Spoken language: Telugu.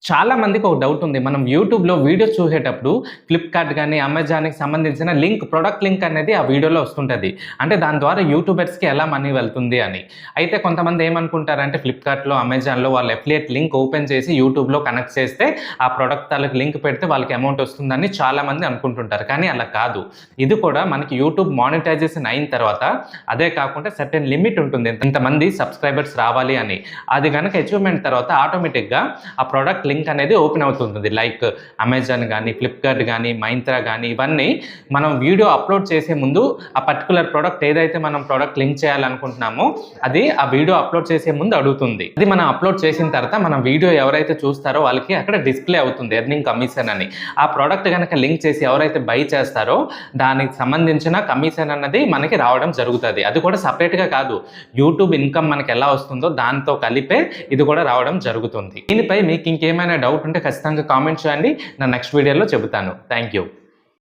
చాలా మందికి ఒక డౌట్ ఉంది. మనం యూట్యూబ్‌లో వీడియోస్ చూసేటప్పుడు ఫ్లిప్‌కార్ట్ గాని, అమెజాన్‌కి సంబంధించిన ప్రొడక్ట్ లింక్ అనేది ఆ వీడియోలో వస్తుంటది. అంటే దాని ద్వారా యూట్యూబర్స్‌కి ఎలా మనీ వెళ్తుంది అని. అయితే కొంతమంది ఏమనుకుంటారంటే ఫ్లిప్‌కార్ట్‌లో, అమెజాన్‌లో వాళ్ళు అఫిలియేట్ లింక్ ఓపెన్ చేసి యూట్యూబ్‌లో కనెక్ట్ చేస్తే ఆ ప్రొడక్ట్ తాలూకు లింక్ పెడితే వాళ్ళకి అమౌంట్ వస్తుందని చాలామంది అనుకుంటుంటారు. కానీ అలా కాదు. ఇది కూడా మనకి యూట్యూబ్ మానిటైజేషన్ అయిన తర్వాత అదే కాకుండా సర్టెన్ లిమిట్ ఉంటుంది. ఇంతమంది సబ్స్క్రైబర్స్ రావాలి అని. అది గనక అచీవ్‌మెంట్ తర్వాత ఆటోమేటిక్‌గా ఆ ప్రొడక్ట్ లింక్ అనేది ఓపెన్ అవుతుంటుంది. లైక్ అమెజాన్ గానీ, ఫ్లిప్‌కార్ట్ గానీ, మైంత్రా గానీ ఇవన్నీ మనం వీడియో అప్‌లోడ్ చేసే ముందు ఆ పర్టిక్యులర్ ప్రొడక్ట్ ఏదైతే మనం ప్రొడక్ట్ లింక్ చేయాలనుకుంటున్నామో అది ఆ వీడియో అప్‌లోడ్ చేసే ముందు అడుగుతుంది. అది మనం అప్‌లోడ్ చేసిన తర్వాత మనం వీడియో ఎవరైతే చూస్తారో వాళ్ళకి అక్కడ డిస్‌ప్లే అవుతుంది ఎర్నింగ్ కమిషన్ అని. ఆ ప్రొడక్ట్ గనక లింక్ చేసి ఎవరైతే బై చేస్తారో దానికి సంబంధించిన కమిషన్ అన్నది మనకి రావడం జరుగుతది. అది కూడా సెపరేట్‌గా కాదు. యూట్యూబ్ ఇన్‌కమ్ మనకి ఎలా వస్తుందో దాంతో కలిపే ఇది కూడా రావడం జరుగుతుంది. దీనిపై మీకు ఇంకేమైనా డౌట్ ఉంటే ఖచ్చితంగా కామెంట్ చేయండి. నా నెక్స్ట్ వీడియోలో చెబుతాను. Thank you.